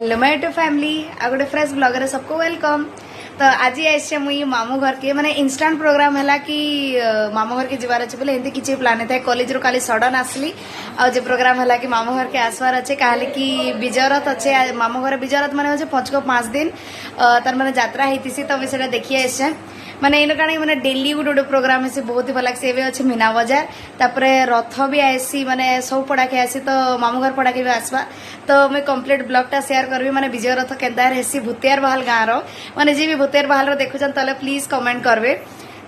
Hello my YouTube family आ गोटे fresh blogger सबको welcome. तो आज ऐसे मुई मामू घर के माने इंस्टांट प्रोग्राम है कि मामू घर के जीवार अच्छे बोले एमती किसी प्लान था कॉलेज रू काली सडन आसली आज प्रोग्राम है कि मामू घर के आसवार अच्छे कहले कि विजयरथ अच्छे मामू घर विजयरथ माने अच्छे 5 दिन तार माने यात्रा होती तो से देखिए ऐसे माने इन कण मैंने डेली गोटे गोटे प्रोग्राम है बहुत ही भल लगे अच्छे मीना बजार तापरे रथ भी आसी माने सब पड़ाके आसी तो मामू घर पड़ाके भी आसवा तो मैं कंप्लीट ब्लॉग शेयर करबी माने विजय रथ केनता हेसी भूतियार बहाल गाँव माने जी भी भूतियार बहाल देखुछन तले प्लीज कमेंट करबे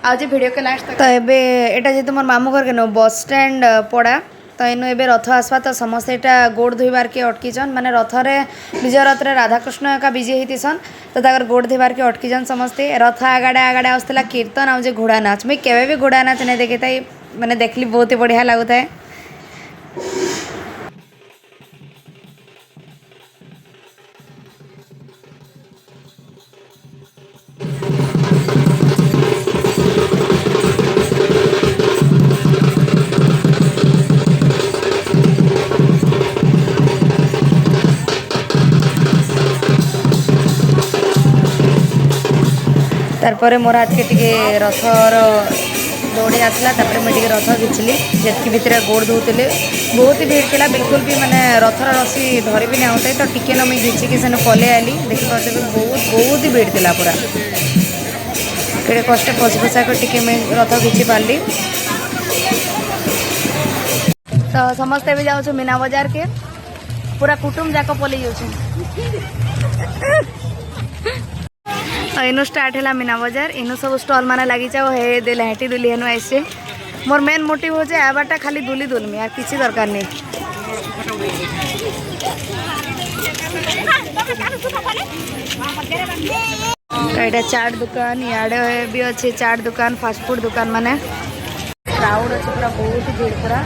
आज वीडियो के लास्ट तक। तो एबे एटा जे तुमर मामू घर के नो बस स्टैंड पड़ा तो इनु एबे रथ आसवा तो समस्ते एटा गोड़ धोइबार के अटकीचन माने रथ रे विजय रथ रे राधाकृष्ण का विजय होतीसन तो ताकर गोड़ धोइबार के अटकीचन समस्ते रथ आगाड़े आगाड़े आसला कीर्तन आ जे घोड़ा नाच मैं केवे भी घोड़ा नाच नहीं देखे ताई माने देखली बहुत ही बढ़िया लागुता है। तारपरे मोर हाथ के टिके रथर दौड़ी आसला तापर मुझे रथ घिचली जितकी भितर गोड़ धोते बहुत ही भीड़ था बिल्कुल भी मैंने रथर रसी धरी भी नहीं होता तो टिके न मुझे घिचिकी सेन पलि आली देखिए बहुत ही भीड़ था पूरा केड़े कष्ट फस फसा कर टिके मैं रथ घिची पार्ली। तो समस्ते भी जाऊँ मीना बजार के पूरा कुटुम जाक पलि जाऊँ इनु स्टार्ट है मीना बजार इनु सब स्टॉल माने लगी जाओ हे दे लहटी दुली हेनु ऐसे मोर मेन मोटिव हो जाए आबारटा खाली दुली दुलमी यार किसी दरकार नहीं। तो ये चाट दुकान याडे भी अच्छे चाट दुकान फास्ट फूड दुकान माने क्राउड अच्छे पूरा बहुत ही भीड़ पूरा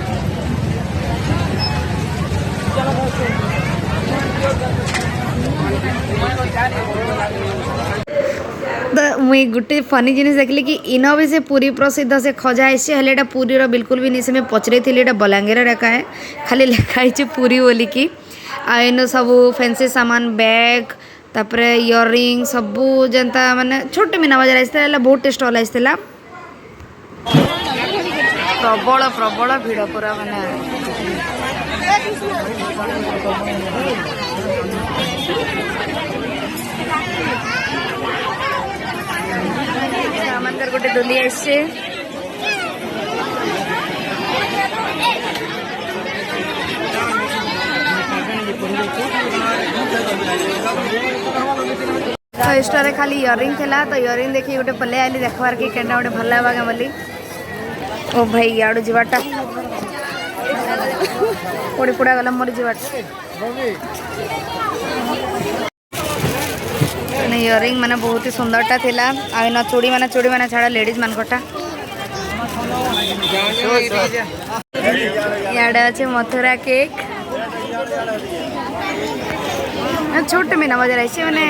तो मुई गोटे फनी जिन देखली कि इन भी से पूरी प्रसिद्ध से खजा ऐसे हेल्ला पूरी बिल्कुल भी नहीं से पचरे थी बलांगीर रेखा है खाली लिखाई पूरी बोली कि इन सब फैंसी सामान बैग तापरे इयरिंग सबू जनता माने छोटे मीना बजार आसला बहुत स्टॉल आसला प्रबल प्रबल भीड़ पूरा माने सामान गोटे दुली आसছে तो स्टोर खाली इयरिंग थी तो इयरिंग देखी गोटे पलि आली देखबार कि केनटा गोटे भल लगा बोली ओ भाई याडू जीवाटा पोड़ी पोड़ा गला मोर जीवाटा इयरिंग माने बहुत ही सुंदरटा थिला आ चूड़ी माने छाड़ा लेडीज मानकटा याडे अच्छे मथुरा केक छोट मीना बजार आइसे माने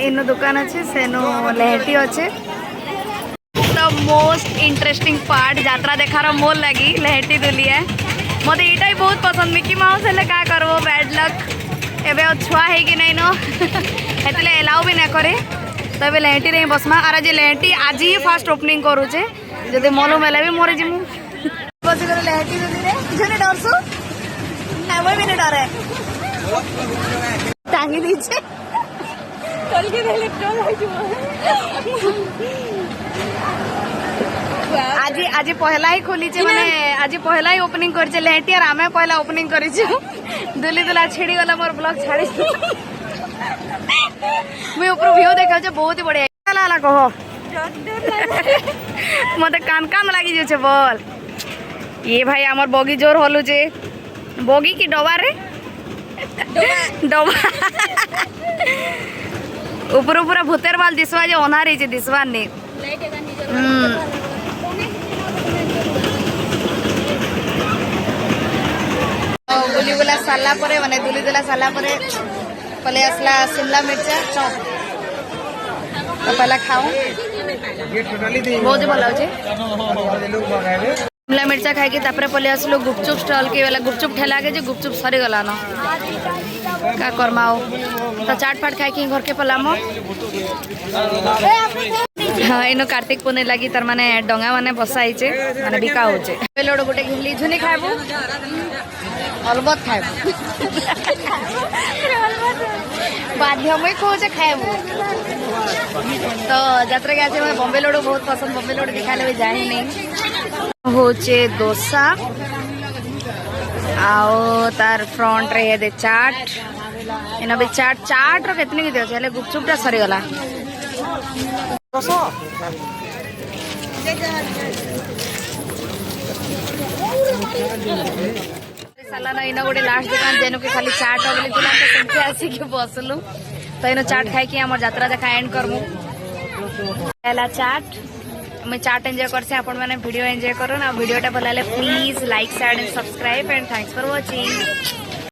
इनो दुकान अच्छे सेनो लहटी अच्छे। तो मोस्ट इंटरेस्टिंग पार्ट यात्रा देखार मोर लगी लहटी दुली है मत यहाँ ही बहुत पसंद मिकी माउस हेल्ले क्या करबो बैड लक एबे छुआ है कि नहीं नो हेतले एलाउ भी नहीं करे तो ये लहटी रे बसमा आर जे लहटी आज ही फास्ट ओपनिंग करूचे जदि मालूम है भी मोरे जिमु बस करे लहटी दुली रे जने डरसु ना वो भी नहीं डरे टांगी दीछे कल के देले टोल हो आज आज पहला ही खोली माने आज पहला ही ओपनिंग कर लहटी और आमे पहला ओपनिंग करी दुली दुला छेड़ी गला मोर ब्लॉग छाड़ी मैं ऊपर व्यू देखा बहुत ही बढ़िया लाला कहो मत कान कान लगी जो बोल ये भाई आमर बगी जोर हलु जे बगी की डबा रे डबा ऊपर पूरा भूतेर बाल दिसवा जे ओनारी जे दिसवा ने बुली बुला साला परे माने दुली दुला साला परे पले आसला शिमला मिर्चा चौक तो पहला खाऊं बहुत भल शिमला मिर्चा खाई तापर पलि आसलु गुपचुप स्टॉल के वाला गुपचुप ठेला के गुपचुप सरी गला न का करमाओ तो चाट फाट खाई कि घर के पलामो हाँ इन कार्तिक पूर्णिमा लगी तार माने डंगा माने बसाई माने बिका होचे लोड गोटे घिली झुनी खाइबू अलबत खाइबू बाध्य मुई खोजे खाइबू तो यात्रा के आज मैं बॉम्बे लोड बहुत पसंद बॉम्बे लोड के खाइले भी जानी नहीं होचे डोसा आओ तार फ्रंट रे दे चाट इन भी चाट चाट रो केतनी की देछे ले गुपचुप टा सरी गला साला ना इन गोटे लास्ट दुकान जेनु के खाली चाट बोली तुला तो संख्या आसी के बसलु तो इन चाट खाई कि हमर यात्रा देखा एंड करमु पहला चाट मैं चाट एंजॉय करसे आपण माने वीडियो एंजॉय करो ना वीडियोटा भल लागले please like share and subscribe and thanks for watching.